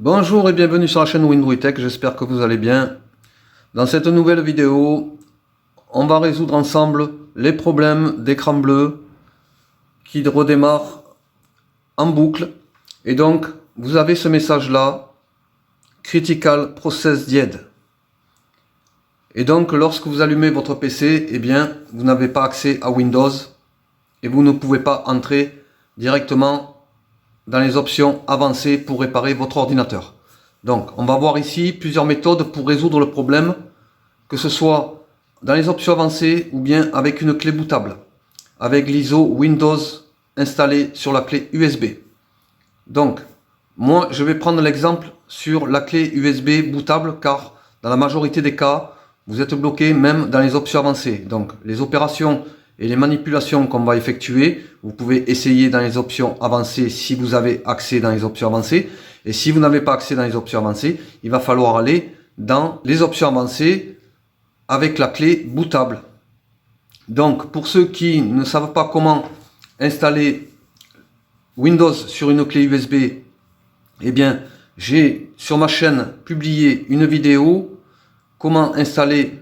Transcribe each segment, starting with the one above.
Bonjour et bienvenue sur la chaîne Windruy Tech, j'espère que vous allez bien. Dans cette nouvelle vidéo, on va résoudre ensemble les problèmes d'écran bleu qui redémarrent en boucle. Et donc, vous avez ce message-là, Critical Process Died. Et donc, lorsque vous allumez votre PC, eh bien, vous n'avez pas accès à Windows et vous ne pouvez pas entrer directement dans les options avancées pour réparer votre ordinateur. Donc, on va voir ici plusieurs méthodes pour résoudre le problème, que ce soit dans les options avancées ou bien avec une clé bootable, avec l'ISO Windows installé sur la clé USB. Donc, moi, je vais prendre l'exemple sur la clé USB bootable, car dans la majorité des cas, vous êtes bloqué même dans les options avancées. Donc, les opérations et les manipulations qu'on va effectuer, vous pouvez essayer dans les options avancées si vous avez accès dans les options avancées. Et si vous n'avez pas accès dans les options avancées, il va falloir aller dans les options avancées avec la clé bootable. Donc, pour ceux qui ne savent pas comment installer Windows sur une clé USB, eh bien, j'ai sur ma chaîne publié une vidéo comment installer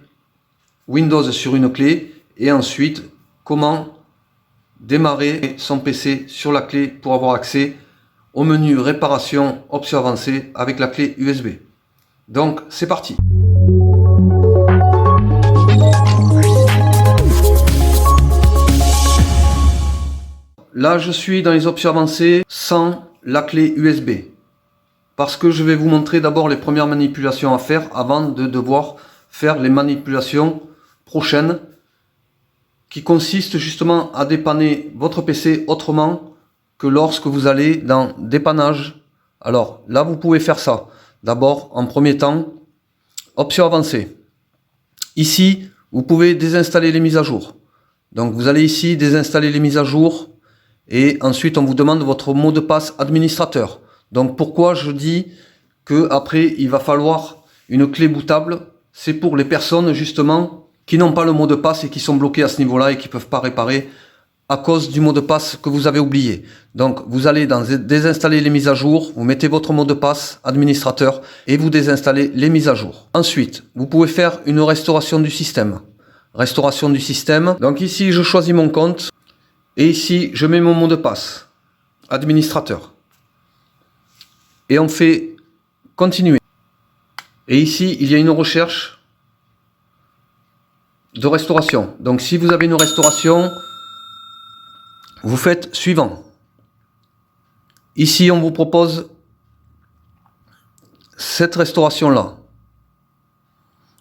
Windows sur une clé et ensuite comment démarrer son PC sur la clé pour avoir accès au menu réparation options avancées avec la clé USB. Donc c'est parti. Là je suis dans les options avancées sans la clé USB parce que je vais vous montrer d'abord les premières manipulations à faire avant de devoir faire les manipulations prochaines qui consistent justement à dépanner votre PC autrement que lorsque vous allez dans dépannage. Alors là vous pouvez faire ça. D'abord en premier temps, options avancées. Ici vous pouvez désinstaller les mises à jour. Donc vous allez ici désinstaller les mises à jour et ensuite on vous demande votre mot de passe administrateur. Donc pourquoi je dis que après il va falloir une clé bootable, c'est pour les personnes justement qui n'ont pas le mot de passe et qui sont bloqués à ce niveau-là et qui ne peuvent pas réparer à cause du mot de passe que vous avez oublié. Donc vous allez dans désinstaller les mises à jour, vous mettez votre mot de passe administrateur et vous désinstallez les mises à jour. Ensuite, vous pouvez faire une restauration du système. Restauration du système. Donc ici, je choisis mon compte et ici, je mets mon mot de passe administrateur. Et on fait continuer. Et ici, il y a une recherche de restauration. Donc si vous avez une restauration, vous faites suivant. Ici on vous propose cette restauration là.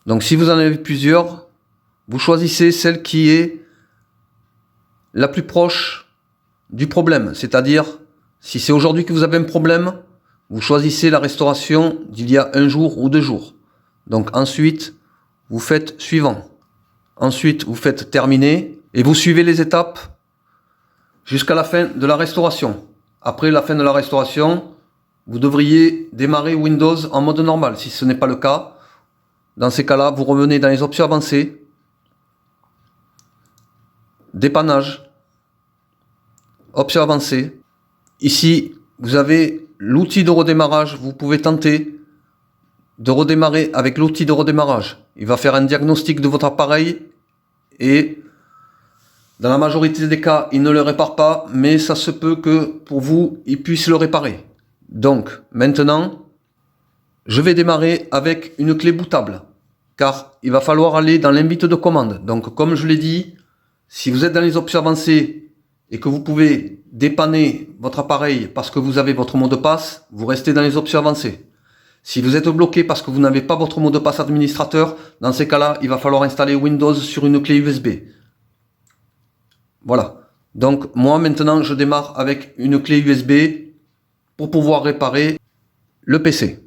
Donc si vous en avez plusieurs, vous choisissez celle qui est la plus proche du problème. C'est-à-dire, si c'est aujourd'hui que vous avez un problème, vous choisissez la restauration d'il y a un jour ou 2 jours. Donc ensuite, vous faites suivant. Ensuite, vous faites terminer et vous suivez les étapes jusqu'à la fin de la restauration. Après la fin de la restauration, vous devriez démarrer Windows en mode normal. Si ce n'est pas le cas, dans ces cas-là, vous revenez dans les options avancées, dépannage, options avancées. Ici, vous avez l'outil de redémarrage. Vous pouvez tenter de redémarrer avec l'outil de redémarrage. Il va faire un diagnostic de votre appareil et dans la majorité des cas, il ne le répare pas, mais ça se peut que pour vous, il puisse le réparer. Donc maintenant, je vais démarrer avec une clé bootable, car il va falloir aller dans l'invite de commande. Donc comme je l'ai dit, si vous êtes dans les options avancées et que vous pouvez dépanner votre appareil parce que vous avez votre mot de passe, vous restez dans les options avancées. Si vous êtes bloqué parce que vous n'avez pas votre mot de passe administrateur, dans ces cas-là, il va falloir installer Windows sur une clé USB. Voilà. Donc moi maintenant, je démarre avec une clé USB pour pouvoir réparer le PC.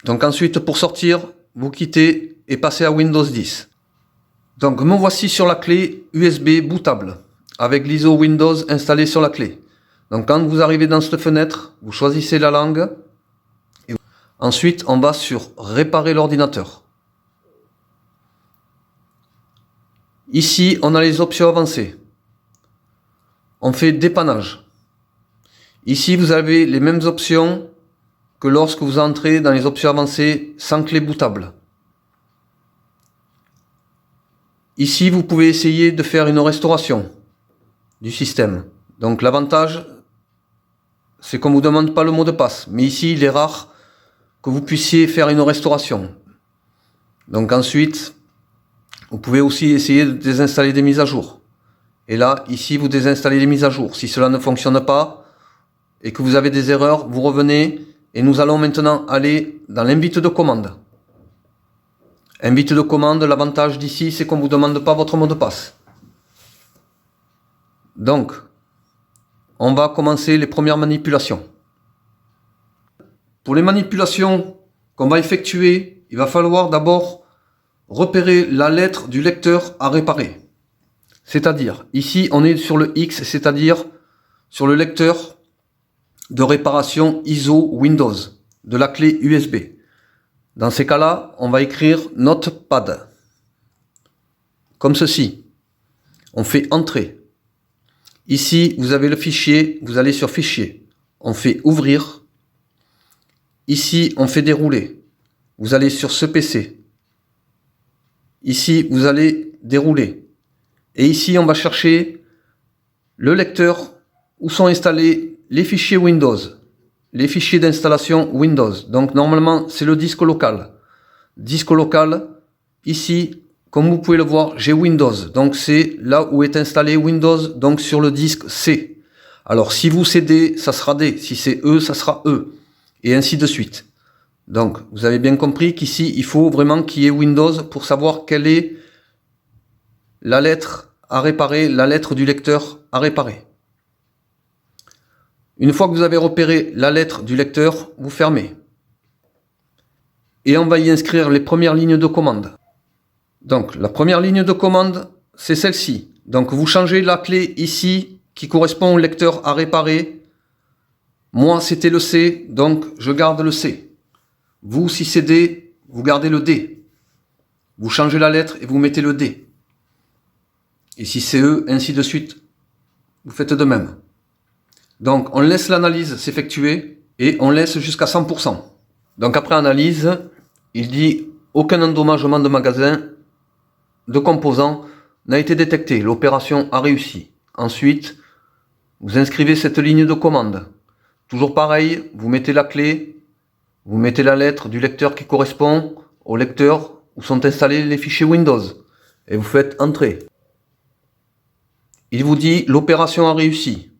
Donc ensuite, pour sortir, vous quittez et passez à Windows 10. Donc me voici sur la clé USB bootable avec l'ISO Windows installé sur la clé. Donc quand vous arrivez dans cette fenêtre, vous choisissez la langue. Ensuite, on va sur réparer l'ordinateur. Ici, on a les options avancées. On fait dépannage. Ici, vous avez les mêmes options que lorsque vous entrez dans les options avancées sans clé bootable. Ici, vous pouvez essayer de faire une restauration du système. Donc l'avantage, c'est qu'on ne vous demande pas le mot de passe. Mais ici, il est rare que vous puissiez faire une restauration. Donc ensuite, vous pouvez aussi essayer de désinstaller des mises à jour. Et là, ici, vous désinstallez les mises à jour. Si cela ne fonctionne pas et que vous avez des erreurs, vous revenez et nous allons maintenant aller dans l'invite de commande. Invite de commande, l'avantage d'ici, c'est qu'on ne vous demande pas votre mot de passe. Donc, on va commencer les premières manipulations. Pour les manipulations qu'on va effectuer, il va falloir d'abord repérer la lettre du lecteur à réparer. C'est-à-dire, ici, on est sur le X, c'est-à-dire sur le lecteur de réparation ISO Windows de la clé USB. Dans ces cas-là, on va écrire Notepad. Comme ceci. On fait Entrée. Ici, vous avez le fichier, vous allez sur Fichier. On fait Ouvrir. Ici, on fait Dérouler. Vous allez sur ce PC. Ici, vous allez Dérouler. Et ici, on va chercher le lecteur où sont installés les fichiers Windows. Les fichiers d'installation Windows. Donc normalement, c'est le disque local. Disque local, ici, comme vous pouvez le voir, j'ai Windows. Donc c'est là où est installé Windows, donc sur le disque C. Alors si vous c'est D, ça sera D. Si c'est E, ça sera E. Et ainsi de suite. Donc vous avez bien compris qu'ici, il faut vraiment qu'il y ait Windows pour savoir quelle est la lettre à réparer, la lettre du lecteur à réparer. Une fois que vous avez repéré la lettre du lecteur, vous fermez. Et on va y inscrire les premières lignes de commande. Donc la première ligne de commande, c'est celle-ci. Donc vous changez la clé ici qui correspond au lecteur à réparer. Moi c'était le C, donc je garde le C. Vous si c'est D, vous gardez le D. Vous changez la lettre et vous mettez le D. Et si c'est E, ainsi de suite, vous faites de même. Donc on laisse l'analyse s'effectuer et on laisse jusqu'à 100%. Donc après analyse, il dit aucun endommagement de magasin de composants n'a été détecté. L'opération a réussi. Ensuite, vous inscrivez cette ligne de commande. Toujours pareil, vous mettez la clé, vous mettez la lettre du lecteur qui correspond au lecteur où sont installés les fichiers Windows. Et vous faites Entrée. Il vous dit l'opération a réussi.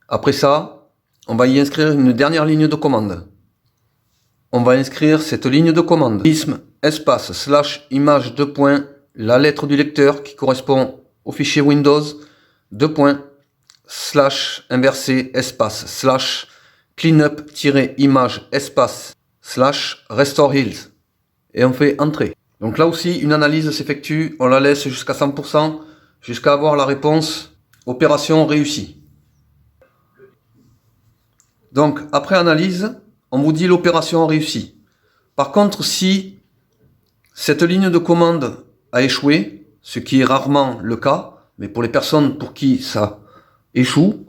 Après ça, on va y inscrire une dernière ligne de commande. On va inscrire cette ligne de commande. Prisme, espace, slash, image, 2 points, la lettre du lecteur qui correspond au fichier Windows, 2 points, slash, inversé, espace, slash, cleanup, image, espace, slash, restore health. Et on fait Entrée. Donc là aussi, une analyse s'effectue, on la laisse jusqu'à 100%, jusqu'à avoir la réponse, opération réussie. Donc, après analyse, on vous dit l'opération a réussi. Par contre, si cette ligne de commande a échoué, ce qui est rarement le cas, mais pour les personnes pour qui ça échoue,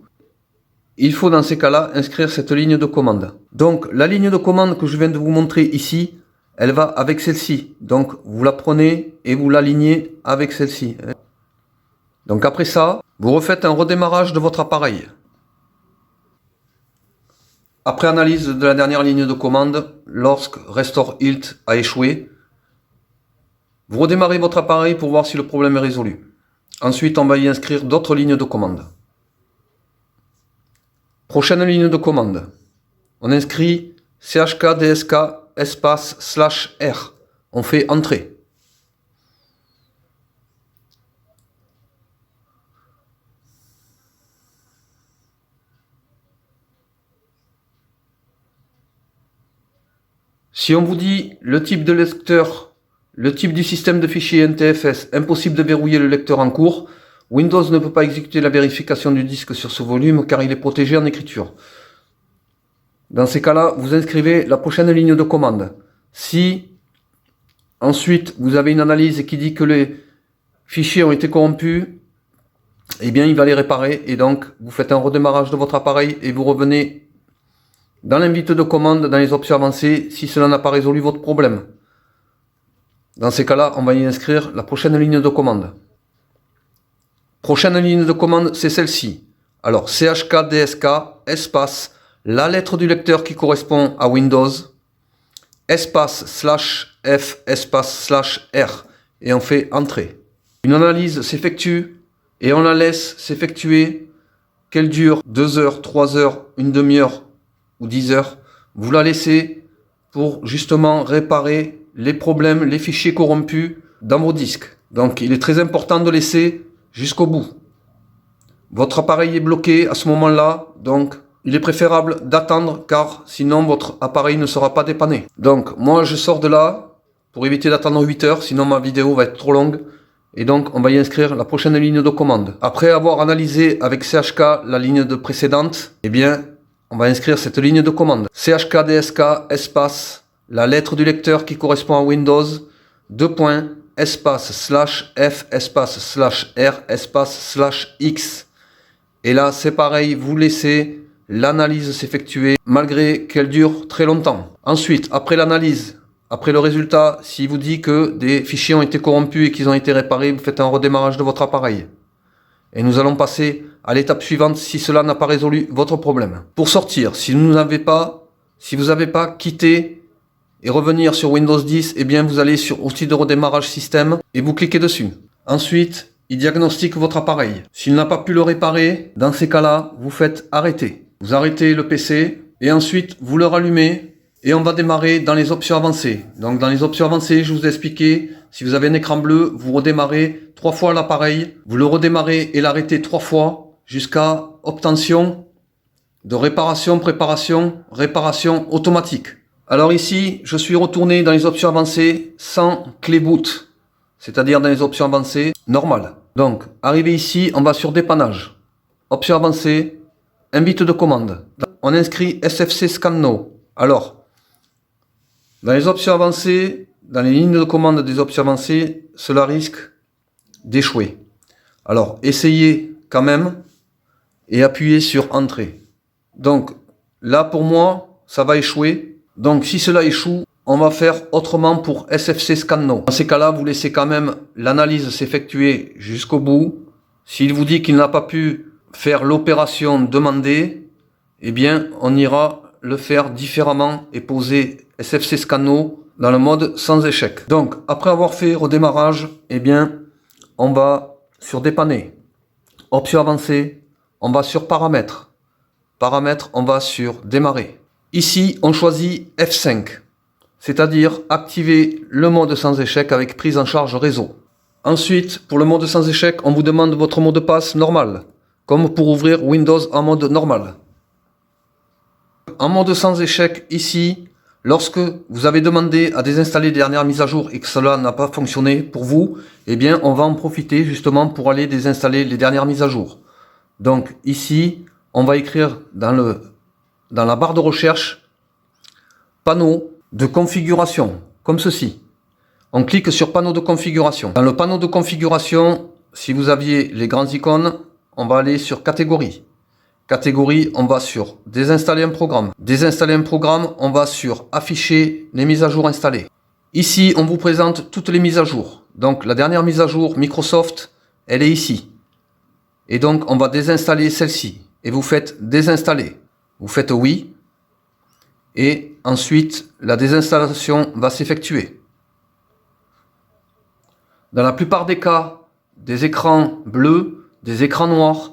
il faut dans ces cas-là inscrire cette ligne de commande. Donc, la ligne de commande que je viens de vous montrer ici, elle va avec celle-ci. Donc, vous la prenez et vous l'alignez avec celle-ci. Donc, après ça, vous refaites un redémarrage de votre appareil. Après analyse de la dernière ligne de commande, lorsque Restore Health a échoué, vous redémarrez votre appareil pour voir si le problème est résolu. Ensuite, on va y inscrire d'autres lignes de commande. Prochaine ligne de commande. On inscrit chkdsk espace slash R. On fait Entrée. Si on vous dit le type de lecteur, le type du système de fichiers NTFS, impossible de verrouiller le lecteur en cours, Windows ne peut pas exécuter la vérification du disque sur ce volume car il est protégé en écriture. Dans ces cas-là, vous inscrivez la prochaine ligne de commande. Si ensuite vous avez une analyse qui dit que les fichiers ont été corrompus, eh bien il va les réparer et donc vous faites un redémarrage de votre appareil et vous revenez dans l'invite de commande, dans les options avancées, si cela n'a pas résolu votre problème. Dans ces cas-là, on va y inscrire la prochaine ligne de commande. Prochaine ligne de commande, c'est celle-ci. Alors, chkdsk, espace, la lettre du lecteur qui correspond à Windows, espace /f, espace /r, et on fait Entrée. Une analyse s'effectue et on la laisse s'effectuer, qu'elle dure 2 heures, 3 heures, une demi-heure ou 10 heures. Vous la laissez pour justement réparer les problèmes, les fichiers corrompus dans vos disques. Donc il est très important de laisser jusqu'au bout. Votre appareil est bloqué à ce moment-là, donc il est préférable d'attendre car sinon votre appareil ne sera pas dépanné. Donc moi je sors de là pour éviter d'attendre 8 heures, sinon ma vidéo va être trop longue. Et donc on va y inscrire la prochaine ligne de commande. Après avoir analysé avec CHK la ligne de précédente, eh bien on va inscrire cette ligne de commande. chkdsk, espace, la lettre du lecteur qui correspond à Windows, 2 points, espace /f, espace /r, espace /x. Et là, c'est pareil, vous laissez l'analyse s'effectuer malgré qu'elle dure très longtemps. Ensuite, après l'analyse, après le résultat, s'il vous dit que des fichiers ont été corrompus et qu'ils ont été réparés, vous faites un redémarrage de votre appareil. Et nous allons passer à l'étape suivante si cela n'a pas résolu votre problème. Pour sortir, si vous n'avez pas quitté et revenir sur Windows 10, eh bien vous allez sur Outils de redémarrage système et vous cliquez dessus. Ensuite, il diagnostique votre appareil. S'il n'a pas pu le réparer, dans ces cas-là, vous faites arrêter. Vous arrêtez le PC et ensuite vous le rallumez et on va démarrer dans les options avancées. Donc dans les options avancées, je vous ai expliqué, si vous avez un écran bleu, vous redémarrez 3 fois l'appareil, vous le redémarrez et l'arrêtez 3 fois jusqu'à obtention de réparation, préparation, réparation automatique. Alors ici, je suis retourné dans les options avancées sans clé boot, c'est-à-dire dans les options avancées normales. Donc, arrivé ici, on va sur dépannage. Options avancées, invite de commande. On inscrit SFC Scan Now. Alors, dans les options avancées, dans les lignes de commande des options avancées, cela risque d'échouer. Alors, essayez quand même et appuyez sur Entrée. Donc, là pour moi, ça va échouer. Donc, si cela échoue, on va faire autrement pour SFC Scan Now. Dans ces cas-là, vous laissez quand même l'analyse s'effectuer jusqu'au bout. S'il vous dit qu'il n'a pas pu faire l'opération demandée, eh bien, on ira le faire différemment et poser SFC Scan Now dans le mode sans échec. Donc, après avoir fait redémarrage, eh bien, on va sur dépanner. Option avancée, on va sur paramètres. Paramètres, on va sur démarrer. Ici, on choisit F5, c'est-à-dire activer le mode sans échec avec prise en charge réseau. Ensuite, pour le mode sans échec, on vous demande votre mot de passe normal, comme pour ouvrir Windows en mode normal. En mode sans échec, ici, lorsque vous avez demandé à désinstaller les dernières mises à jour et que cela n'a pas fonctionné pour vous, eh bien, on va en profiter justement pour aller désinstaller les dernières mises à jour. Donc ici, on va écrire dans la barre de recherche panneau de configuration, comme ceci. On clique sur panneau de configuration. Dans le panneau de configuration, si vous aviez les grandes icônes, on va aller sur catégorie. Catégorie, on va sur désinstaller un programme. Désinstaller un programme, on va sur afficher les mises à jour installées. Ici, on vous présente toutes les mises à jour. Donc la dernière mise à jour Microsoft, elle est ici. Et donc on va désinstaller celle-ci. Et vous faites désinstaller. Vous faites oui. Et ensuite, la désinstallation va s'effectuer. Dans la plupart des cas, des écrans bleus, des écrans noirs,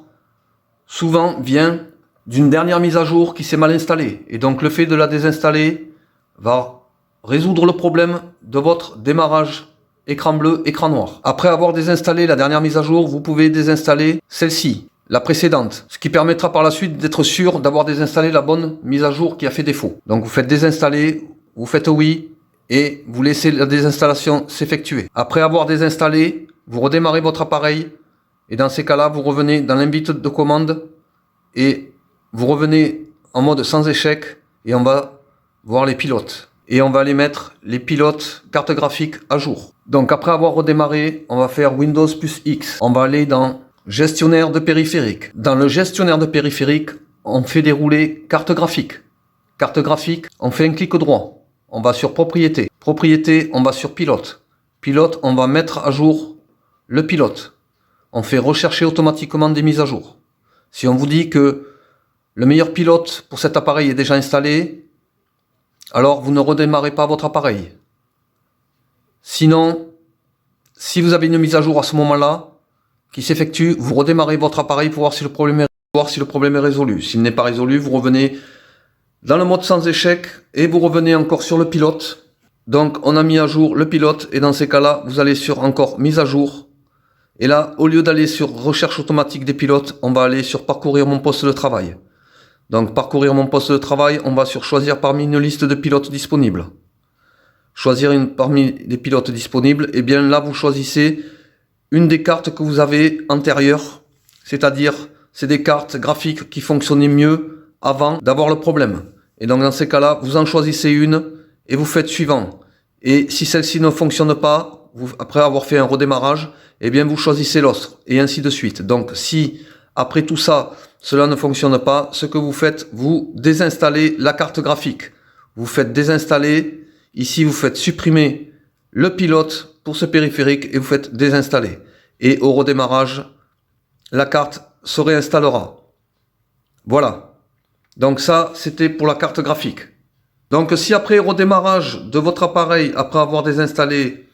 souvent vient d'une dernière mise à jour qui s'est mal installée. Et donc le fait de la désinstaller va résoudre le problème de votre démarrage écran bleu, écran noir. Après avoir désinstallé la dernière mise à jour, vous pouvez désinstaller celle-ci, la précédente, ce qui permettra par la suite d'être sûr d'avoir désinstallé la bonne mise à jour qui a fait défaut. Donc vous faites désinstaller, vous faites oui et vous laissez la désinstallation s'effectuer. Après avoir désinstallé, vous redémarrez votre appareil et dans ces cas-là, vous revenez dans l'invite de commande et vous revenez en mode sans échec et on va voir les pilotes. Et on va aller mettre les pilotes carte graphique à jour. Donc après avoir redémarré, on va faire Windows plus X. On va aller dans gestionnaire de périphériques. Dans le gestionnaire de périphériques, on fait dérouler carte graphique. Carte graphique, on fait un clic droit. On va sur propriété. Propriété, on va sur pilote. Pilote, on va mettre à jour le pilote. On fait rechercher automatiquement des mises à jour. Si on vous dit que le meilleur pilote pour cet appareil est déjà installé, alors vous ne redémarrez pas votre appareil. Sinon, si vous avez une mise à jour à ce moment-là qui s'effectue, vous redémarrez votre appareil pour voir si le problème est résolu. S'il n'est pas résolu, vous revenez dans le mode sans échec et vous revenez encore sur le pilote. Donc on a mis à jour le pilote et dans ces cas-là, vous allez sur encore mise à jour. Et là, au lieu d'aller sur recherche automatique des pilotes, on va aller sur parcourir mon poste de travail. Donc parcourir mon poste de travail, on va sur choisir parmi une liste de pilotes disponibles. Choisir parmi les pilotes disponibles, et bien là vous choisissez une des cartes que vous avez antérieures, c'est-à-dire c'est des cartes graphiques qui fonctionnaient mieux avant d'avoir le problème. Et donc dans ces cas-là, vous en choisissez une et vous faites suivant. Et si celle-ci ne fonctionne pas, après avoir fait un redémarrage, eh bien vous choisissez l'autre, et ainsi de suite. Donc si après tout ça, cela ne fonctionne pas, ce que vous faites, vous désinstallez la carte graphique. Vous faites désinstaller. Ici, vous faites supprimer le pilote pour ce périphérique et vous faites désinstaller. Et au redémarrage, la carte se réinstallera. Voilà. Donc ça, c'était pour la carte graphique. Donc si après redémarrage de votre appareil, après avoir désinstallé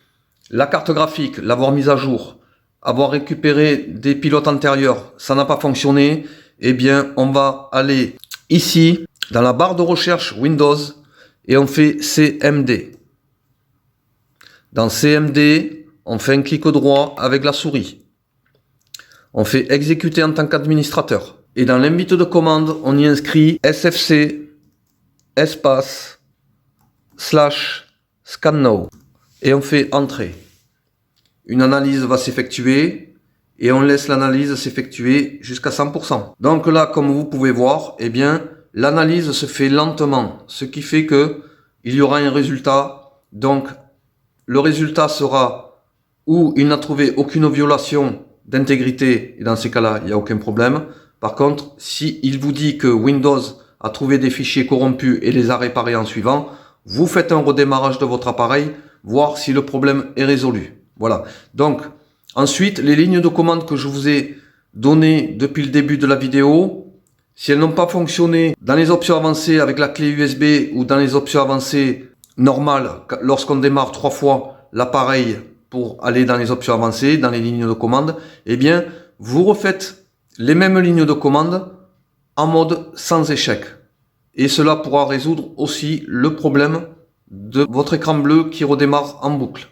la carte graphique, l'avoir mise à jour, avoir récupéré des pilotes antérieurs, ça n'a pas fonctionné, eh bien on va aller ici, dans la barre de recherche Windows, et on fait CMD. Dans CMD, on fait un clic droit avec la souris. On fait exécuter en tant qu'administrateur. Et dans l'invite de commande, on y inscrit SFC espace / scan now. Et on fait entrer. Une analyse va s'effectuer et on laisse l'analyse s'effectuer jusqu'à 100%. Donc là, comme vous pouvez voir, eh bien, l'analyse se fait lentement, ce qui fait que il y aura un résultat. Donc, le résultat sera où il n'a trouvé aucune violation d'intégrité, et dans ces cas-là, il n'y a aucun problème. Par contre, si il vous dit que Windows a trouvé des fichiers corrompus et les a réparés en suivant, vous faites un redémarrage de votre appareil, voir si le problème est résolu. Voilà. Donc, ensuite, les lignes de commande que je vous ai données depuis le début de la vidéo, si elles n'ont pas fonctionné dans les options avancées avec la clé USB ou dans les options avancées normales, lorsqu'on démarre 3 fois l'appareil pour aller dans les options avancées, dans les lignes de commande, eh bien, vous refaites les mêmes lignes de commande en mode sans échec. Et cela pourra résoudre aussi le problème de votre écran bleu qui redémarre en boucle.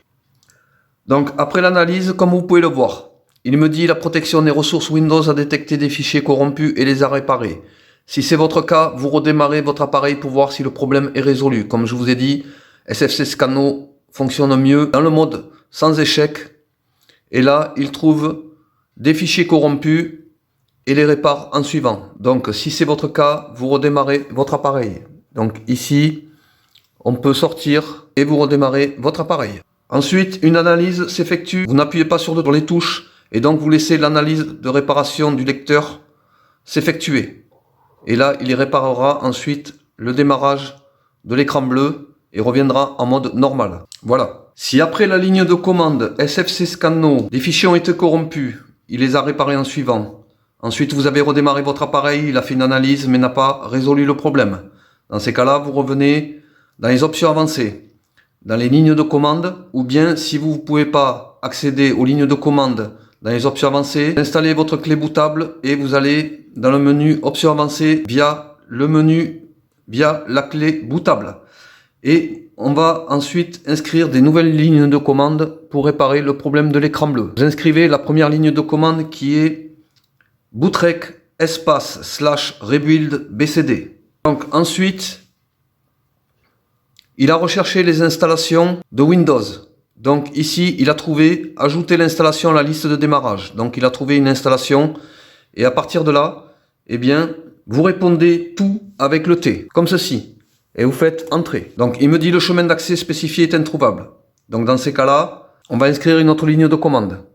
Donc, après l'analyse, comme vous pouvez le voir, il me dit la protection des ressources Windows a détecté des fichiers corrompus et les a réparés. Si c'est votre cas, vous redémarrez votre appareil pour voir si le problème est résolu. Comme je vous ai dit, SFC Scano fonctionne mieux dans le mode sans échec. Et là, il trouve des fichiers corrompus et les répare en suivant. Donc, si c'est votre cas, vous redémarrez votre appareil. Donc ici, on peut sortir et vous redémarrez votre appareil. Ensuite, une analyse s'effectue. Vous n'appuyez pas sur les touches et donc vous laissez l'analyse de réparation du lecteur s'effectuer. Et là, il réparera ensuite le démarrage de l'écran bleu et reviendra en mode normal. Voilà. Si après la ligne de commande SFC Scanno, des fichiers ont été corrompus, il les a réparés en suivant. Ensuite, vous avez redémarré votre appareil, il a fait une analyse mais n'a pas résolu le problème. Dans ces cas-là, vous revenez dans les options avancées, dans les lignes de commande, ou bien si vous ne pouvez pas accéder aux lignes de commande dans les options avancées, installez votre clé bootable et vous allez dans le menu options avancées via la clé bootable. Et on va ensuite inscrire des nouvelles lignes de commande pour réparer le problème de l'écran bleu. Vous inscrivez la première ligne de commande qui est bootrec espace / rebuild bcd. Donc ensuite, il a recherché les installations de Windows. Donc ici, il a trouvé ajouter l'installation à la liste de démarrage. Donc il a trouvé une installation et à partir de là, eh bien, vous répondez tout avec le T, comme ceci. Et vous faites entrer. Donc il me dit le chemin d'accès spécifié est introuvable. Donc dans ces cas-là, on va inscrire une autre ligne de commande.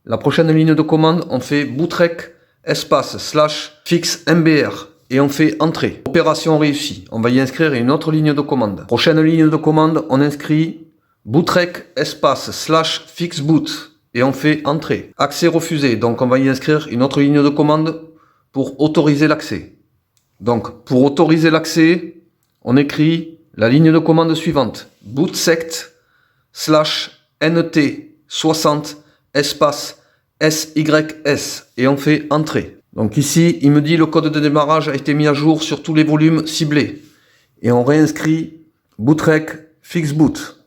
La prochaine ligne de commande, on fait bootrec espace / fix mbr. et on fait Entrée. Opération réussie. On va y inscrire une autre ligne de commande. Prochaine ligne de commande, on inscrit bootrec espace / fixboot et on fait Entrée. Accès refusé. Donc on va y inscrire une autre ligne de commande pour autoriser l'accès. Donc pour autoriser l'accès, on écrit la ligne de commande suivante. bootsect / nt60 espace SYS et on fait Entrée. Donc ici, il me dit le code de démarrage a été mis à jour sur tous les volumes ciblés. Et on réinscrit bootrec fixboot.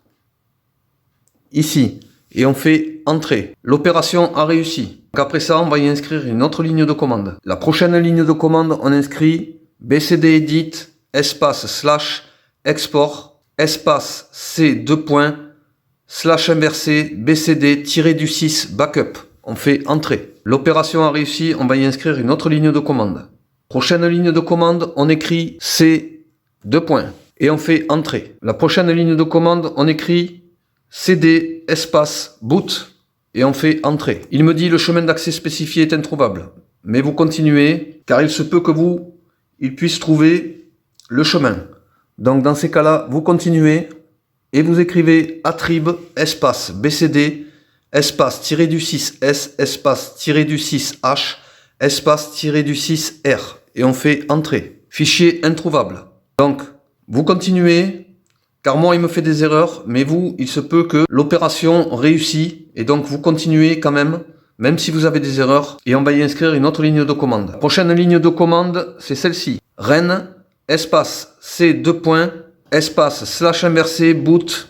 Ici. Et on fait Entrée. L'opération a réussi. Donc après ça, on va y inscrire une autre ligne de commande. La prochaine ligne de commande, on inscrit bcdedit espace / export espace c / inversé bcd-du6 backup. On fait Entrée. L'opération a réussi, on va y inscrire une autre ligne de commande. Prochaine ligne de commande, on écrit C et on fait Entrée. La prochaine ligne de commande, on écrit cd espace boot et on fait Entrée. Il me dit le chemin d'accès spécifié est introuvable. Mais vous continuez, car il se peut que il puisse trouver le chemin. Donc dans ces cas-là, vous continuez et vous écrivez attrib espace bcd espace -du6s espace -du6h espace -du6r et on fait Entrée. Fichier introuvable. Donc vous continuez, car moi il me fait des erreurs, mais vous, il se peut que l'opération réussit et donc vous continuez quand même si vous avez des erreurs, et on va y inscrire une autre ligne de commande. La prochaine ligne de commande, c'est celle-ci. ren espace c espace / inversé boot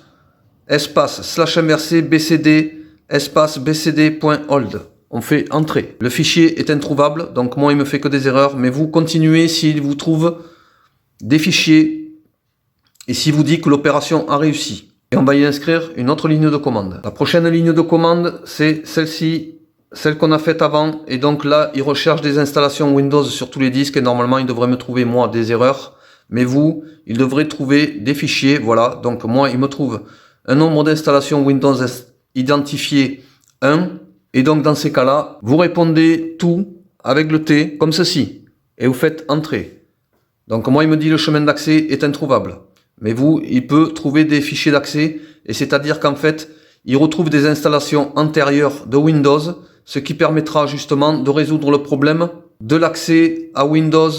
espace / inversé bcd espace bcd.hold. On fait Entrée. Le fichier est introuvable, donc moi il me fait que des erreurs, mais vous continuez s'il vous trouve des fichiers et s'il vous dit que l'opération a réussi. Et on va y inscrire une autre ligne de commande. La prochaine ligne de commande, c'est celle-ci, celle qu'on a faite avant, et donc là il recherche des installations Windows sur tous les disques et normalement il devrait me trouver moi des erreurs, mais vous, il devrait trouver des fichiers, voilà, donc moi il me trouve un nombre d'installations Windows identifié 1, et donc dans ces cas-là, vous répondez tout avec le T, comme ceci, et vous faites Entrée. Donc moi il me dit le chemin d'accès est introuvable, mais vous, il peut trouver des fichiers d'accès, et c'est-à-dire qu'en fait, il retrouve des installations antérieures de Windows, ce qui permettra justement de résoudre le problème de l'accès à Windows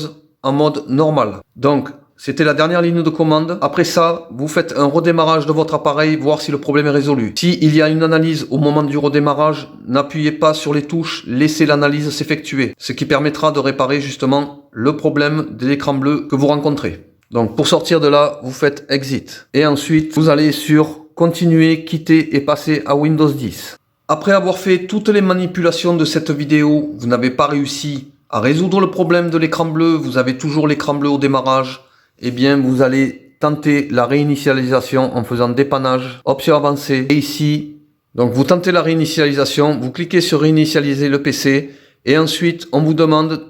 en mode normal. Donc, c'était la dernière ligne de commande. Après ça, vous faites un redémarrage de votre appareil, voir si le problème est résolu. S'il y a une analyse au moment du redémarrage, n'appuyez pas sur les touches, laissez l'analyse s'effectuer. Ce qui permettra de réparer justement le problème de l'écran bleu que vous rencontrez. Donc pour sortir de là, vous faites Exit. Et ensuite, vous allez sur Continuer, quitter et passer à Windows 10. Après avoir fait toutes les manipulations de cette vidéo, vous n'avez pas réussi à résoudre le problème de l'écran bleu, vous avez toujours l'écran bleu au démarrage, eh bien vous allez tenter la réinitialisation en faisant dépannage, option avancée, et ici, donc vous tentez la réinitialisation, vous cliquez sur réinitialiser le PC, et ensuite on vous demande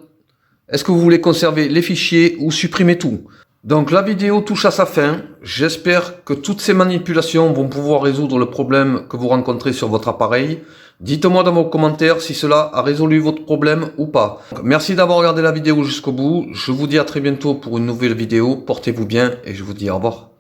est-ce que vous voulez conserver les fichiers ou supprimer tout. Donc la vidéo touche à sa fin, j'espère que toutes ces manipulations vont pouvoir résoudre le problème que vous rencontrez sur votre appareil. Dites-moi dans vos commentaires si cela a résolu votre problème ou pas. Donc, merci d'avoir regardé la vidéo jusqu'au bout, je vous dis à très bientôt pour une nouvelle vidéo, portez-vous bien et je vous dis au revoir.